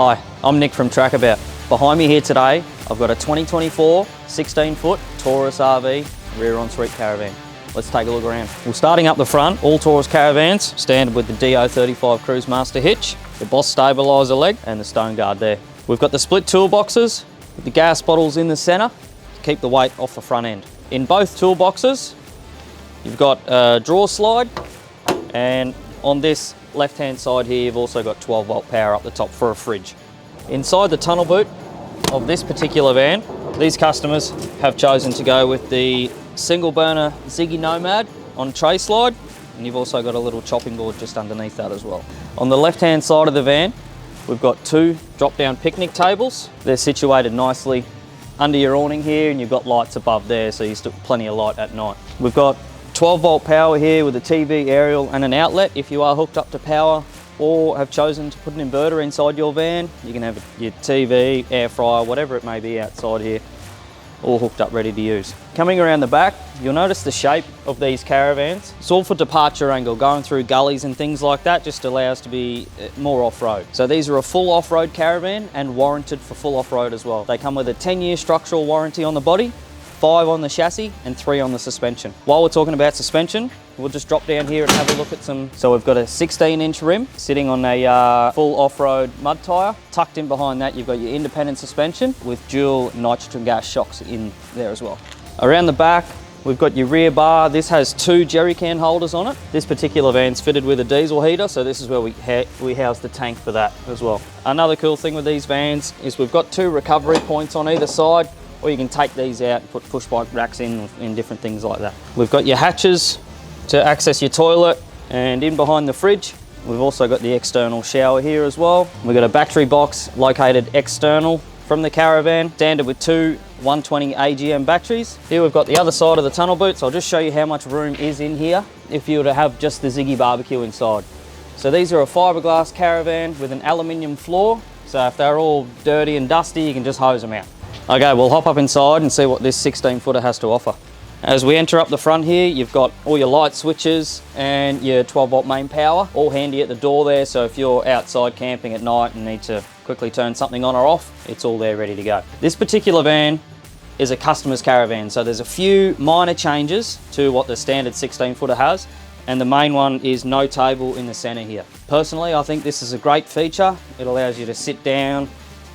Hi, I'm Nick from Trackabout. Behind me here today, I've got a 2024 16-foot Torus RV rear ensuite caravan. Let's take a look around. Well, starting up the front, all Torus caravans standard with the DO35 Cruise Master hitch, the Boss stabiliser leg and the stone guard there. We've got the split toolboxes with the gas bottles in the centre to keep the weight off the front end. In both toolboxes, you've got a drawer slide, and on this left-hand side here, you've also got 12-volt power up the top for a fridge. Inside the tunnel boot of this particular van, these customers have chosen to go with the single burner Ziggy Nomad on tray slide, and you've also got a little chopping board just underneath that as well. On the left-hand side of the van, we've got two drop-down picnic tables. They're situated nicely under your awning here, and you've got lights above there, so you've still plenty of light at night. We've got 12-volt power here with a TV aerial and an outlet if you are hooked up to power or have chosen to put an inverter inside your van. You can have your TV, air fryer, whatever it may be outside here, all hooked up ready to use. Coming around the back, you'll notice the shape of these caravans. It's all for departure angle, going through gullies and things like that just allows to be more off-road. So these are a full off-road caravan and warranted for full off-road as well. They come with a 10-year structural warranty on the body, 5 on the chassis and 3 on the suspension. While we're talking about suspension, we'll just drop down here and have a look at some. So we've got a 16-inch rim sitting on a full off-road mud tyre. Tucked in behind that, you've got your independent suspension with dual nitrogen gas shocks in there as well. Around the back, we've got your rear bar. This has 2 jerry can holders on it. This particular van's fitted with a diesel heater, so this is where we house the tank for that as well. Another cool thing with these vans is we've got 2 recovery points on either side, or you can take these out and put push bike racks in different things like that. We've got your hatches to access your toilet, and in behind the fridge, we've also got the external shower here as well. We've got a battery box located external from the caravan, standard with 2 120 AGM batteries. Here we've got the other side of the tunnel boot, so I'll just show you how much room is in here if you were to have just the Ziggy barbecue inside. So these are a fiberglass caravan with an aluminium floor, so if they're all dirty and dusty, you can just hose them out. Okay, we'll hop up inside and see what this 16-footer has to offer. As we enter up the front here, you've got all your light switches and your 12-volt main power, all handy at the door there, so if you're outside camping at night and need to quickly turn something on or off, it's all there ready to go. This particular van is a customer's caravan, so there's a few minor changes to what the standard 16-footer has, and the main one is no table in the center here. Personally, I think this is a great feature. It allows you to sit down,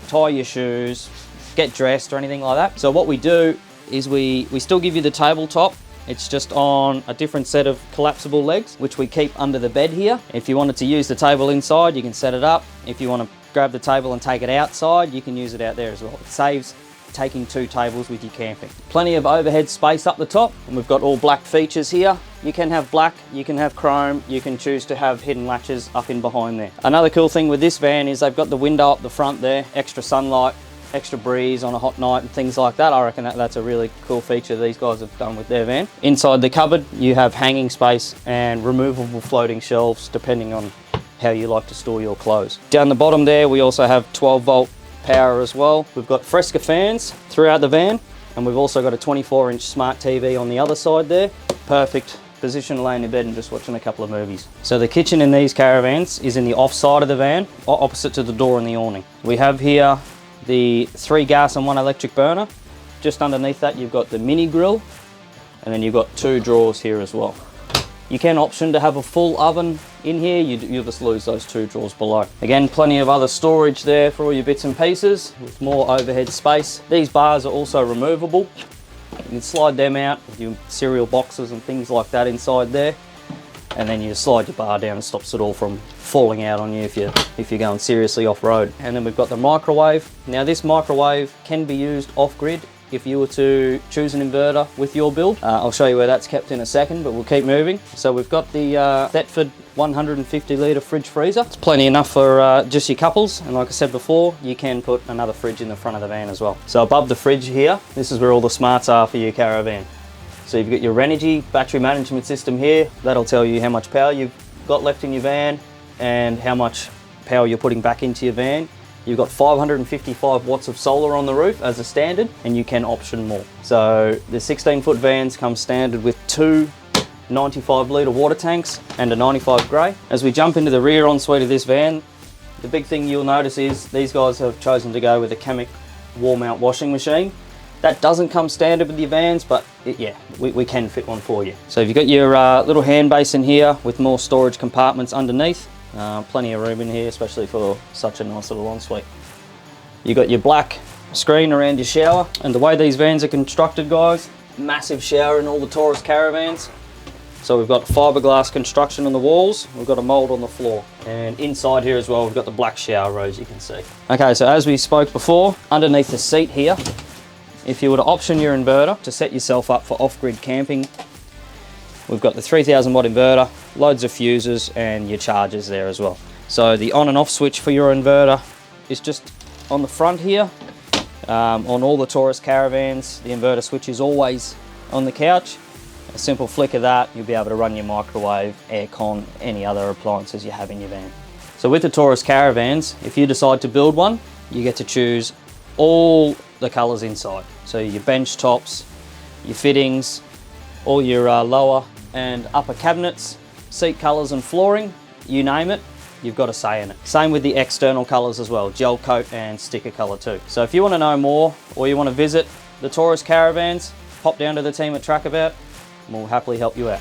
tie your shoes, get dressed or anything like that. So what we do is we still give you the tabletop. It's just on a different set of collapsible legs, which we keep under the bed here. If you wanted to use the table inside, you can set it up. If you want to grab the table and take it outside, you can use it out there as well. It saves taking 2 tables with you camping. Plenty of overhead space up the top, and we've got all black features here. You can have black, you can have chrome, you can choose to have hidden latches up in behind there. Another cool thing with this van is they've got the window up the front there, extra sunlight, extra breeze on a hot night and things like that. I reckon that's a really cool feature these guys have done with their van. Inside the cupboard, you have hanging space and removable floating shelves depending on how you like to store your clothes. Down the bottom there, we also have 12-volt power as well. We've got Fresca fans throughout the van, and we've also got a 24-inch smart TV on the other side there. Perfect position to lay in your bed and just watching a couple of movies. So the kitchen in these caravans is in the off side of the van, opposite to the door and the awning. We have here the 3 gas and 1 electric burner. Just underneath that, you've got the mini grill, and then you've got 2 drawers here as well. You can option to have a full oven in here. You just lose those 2 drawers below. Again, plenty of other storage there for all your bits and pieces with more overhead space. These bars are also removable. You can slide them out with your cereal boxes and things like that inside there. And then you just slide your bar down and stops it all from falling out on you if you're going seriously off-road. And then we've got the microwave. Now this microwave can be used off-grid if you were to choose an inverter with your build. I'll show you where that's kept in a second, but we'll keep moving. So we've got the Thetford 150 litre fridge freezer. It's plenty enough for just your couples, and like I said before, you can put another fridge in the front of the van as well. So above the fridge here, this is where all the smarts are for your caravan. So you've got your Renogy battery management system here. That'll tell you how much power you've got left in your van and how much power you're putting back into your van. You've got 555 watts of solar on the roof as a standard, and you can option more. So the 16-foot vans come standard with 2 95 litre water tanks and a 95 grey. As we jump into the rear ensuite of this van, The big thing you'll notice is these guys have chosen to go with a Chemic wall mount washing machine. That doesn't come standard with your vans, but yeah, we can fit one for you. So you've got your little hand basin here with more storage compartments underneath. Plenty of room in here, especially for such a nice little ensuite. You've got your black screen around your shower, and the way these vans are constructed, guys, massive shower in all the Torus Caravans. So we've got fiberglass construction on the walls, we've got a mould on the floor, and inside here as well we've got the black shower rows you can see. Okay, so as we spoke before, underneath the seat here, if you were to option your inverter to set yourself up for off-grid camping, we've got the 3000 watt inverter, loads of fuses, and your chargers there as well. So the on and off switch for your inverter is just on the front here. On all the Torus Caravans, the inverter switch is always on the couch. A simple flick of that, you'll be able to run your microwave, aircon, any other appliances you have in your van. So with the Torus Caravans, if you decide to build one, you get to choose all the colours inside. So your bench tops, your fittings, all your lower and upper cabinets, seat colours and flooring, you name it, you've got a say in it. Same with the external colours as well, gel coat and sticker colour too. So if you want to know more or you want to visit the Torus Caravans, pop down to the team at Trackabout and we'll happily help you out.